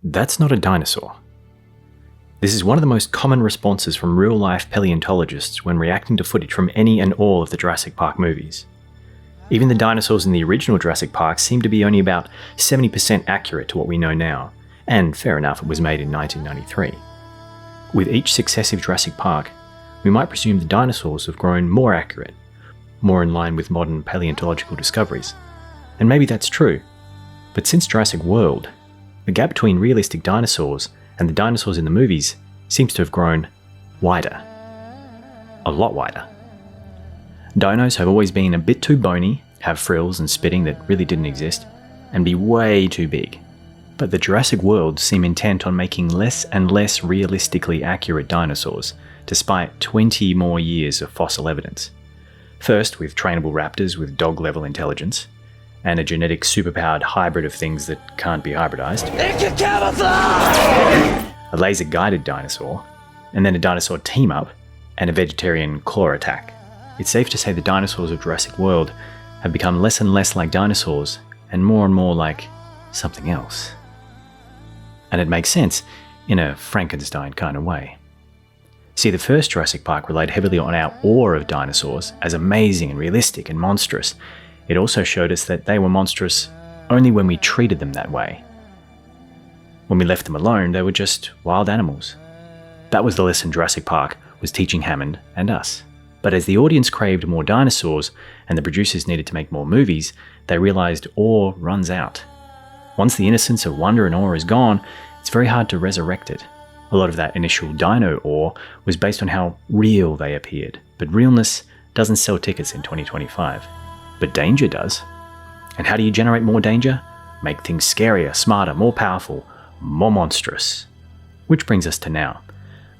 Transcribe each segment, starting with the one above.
That's not a dinosaur. This is one of the most common responses from real-life paleontologists when reacting to footage from any and all of the Jurassic Park movies. Even the dinosaurs in the original Jurassic Park seem to be only about 70% accurate to what we know now, and fair enough, it was made in 1993. With each successive Jurassic Park, we might presume the dinosaurs have grown more accurate, more in line with modern paleontological discoveries. And maybe that's true, but since Jurassic World, the gap between realistic dinosaurs and the dinosaurs in the movies seems to have grown wider. A lot wider. Dinos have always been a bit too bony, have frills and spitting that really didn't exist, and be way too big. But the Jurassic World seem intent on making less and less realistically accurate dinosaurs, despite 20 more years of fossil evidence. First with trainable raptors with dog-level intelligence, and a genetic superpowered hybrid of things that can't be hybridized. It can camouflage! A laser-guided dinosaur, and then a dinosaur team-up, and a vegetarian claw attack. It's safe to say the dinosaurs of Jurassic World have become less and less like dinosaurs, and more like something else. And it makes sense, in a Frankenstein kind of way. See, the first Jurassic Park relied heavily on our awe of dinosaurs as amazing and realistic and monstrous. It also showed us that they were monstrous only when we treated them that way. When we left them alone, they were just wild animals. That was the lesson Jurassic Park was teaching Hammond and us. But as the audience craved more dinosaurs and the producers needed to make more movies, they realized awe runs out. Once the innocence of wonder and awe is gone, it's very hard to resurrect it. A lot of that initial dino awe was based on how real they appeared, but realness doesn't sell tickets in 2025. But danger does. And how do you generate more danger? Make things scarier, smarter, more powerful, more monstrous. Which brings us to now.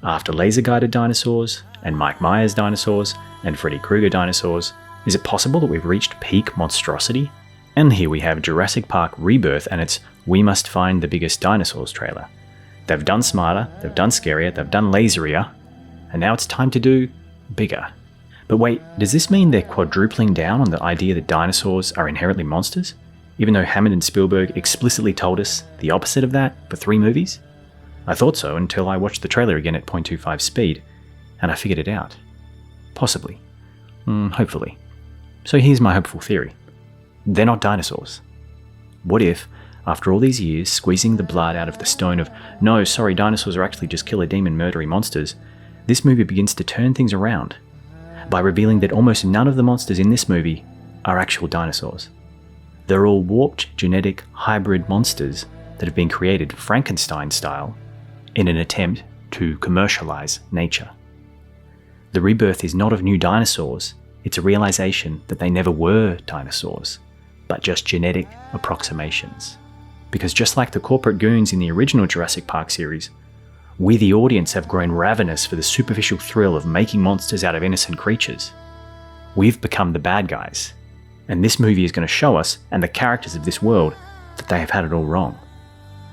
After laser-guided dinosaurs, and Mike Myers dinosaurs, and Freddy Krueger dinosaurs, is it possible that we've reached peak monstrosity? And here we have Jurassic Park Rebirth and its We Must Find the Biggest Dinosaurs trailer. They've done smarter, they've done scarier, they've done laserier, and now it's time to do bigger. But wait, does this mean they're quadrupling down on the idea that dinosaurs are inherently monsters? Even though Hammond and Spielberg explicitly told us the opposite of that for 3 movies? I thought so until I watched the trailer again at 0.25 speed, and I figured it out. Possibly. Hopefully. So here's my hopeful theory. They're not dinosaurs. What if, after all these years squeezing the blood out of the stone of, no, sorry, dinosaurs are actually just killer demon murdery monsters, this movie begins to turn things around by revealing that almost none of the monsters in this movie are actual dinosaurs. They're all warped genetic hybrid monsters that have been created Frankenstein style in an attempt to commercialize nature. The rebirth is not of new dinosaurs, it's a realization that they never were dinosaurs, but just genetic approximations. Because just like the corporate goons in the original Jurassic Park series, we the audience have grown ravenous for the superficial thrill of making monsters out of innocent creatures. We've become the bad guys, and this movie is going to show us, and the characters of this world, that they have had it all wrong.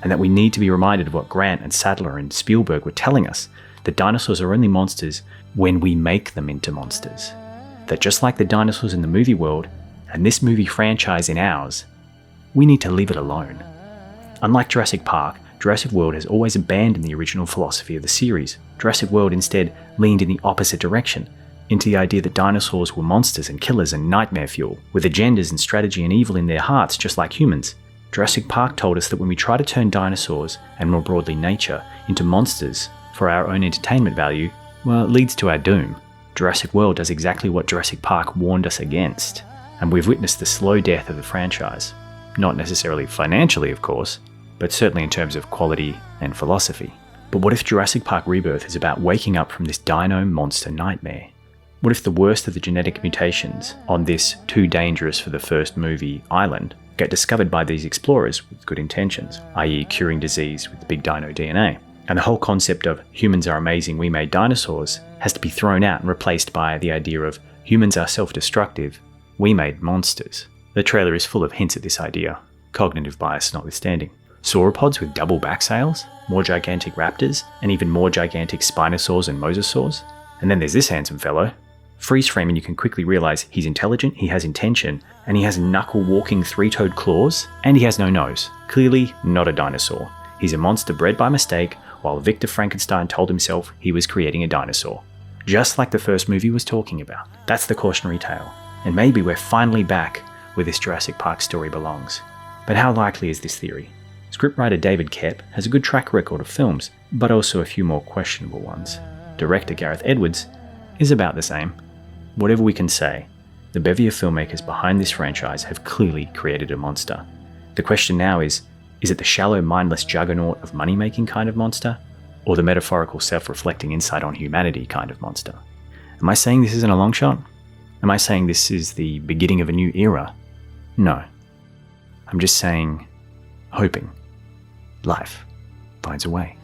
And that we need to be reminded of what Grant and Sadler and Spielberg were telling us, that dinosaurs are only monsters when we make them into monsters. That just like the dinosaurs in the movie world, and this movie franchise in ours, we need to leave it alone. Unlike Jurassic Park, Jurassic World has always abandoned the original philosophy of the series. Jurassic World instead leaned in the opposite direction, into the idea that dinosaurs were monsters and killers and nightmare fuel, with agendas and strategy and evil in their hearts just like humans. Jurassic Park told us that when we try to turn dinosaurs, and more broadly nature, into monsters for our own entertainment value, well, it leads to our doom. Jurassic World does exactly what Jurassic Park warned us against, and we've witnessed the slow death of the franchise. Not necessarily financially, of course, but certainly in terms of quality and philosophy. But what if Jurassic Park Rebirth is about waking up from this dino monster nightmare? What if the worst of the genetic mutations on this too dangerous for the first movie island get discovered by these explorers with good intentions, i.e. curing disease with big dino DNA? And the whole concept of humans are amazing, we made dinosaurs has to be thrown out and replaced by the idea of humans are self-destructive, we made monsters. The trailer is full of hints at this idea, cognitive bias notwithstanding. Sauropods with double back sails, more gigantic raptors, and even more gigantic spinosaurs and mosasaurs. And then there's this handsome fellow. Freeze frame and you can quickly realize he's intelligent, he has intention, and he has knuckle-walking 3-toed claws, and he has no nose. Clearly not a dinosaur. He's a monster bred by mistake, while Victor Frankenstein told himself he was creating a dinosaur. Just like the first movie was talking about. That's the cautionary tale. And maybe we're finally back where this Jurassic Park story belongs. But how likely is this theory? Scriptwriter David Koepp has a good track record of films, but also a few more questionable ones. Director Gareth Edwards is about the same. Whatever we can say, the bevy of filmmakers behind this franchise have clearly created a monster. The question now is it the shallow, mindless juggernaut of money-making kind of monster, or the metaphorical, self-reflecting insight on humanity kind of monster? Am I saying this isn't a long shot? Am I saying this is the beginning of a new era? No. I'm just saying, hoping life finds a way.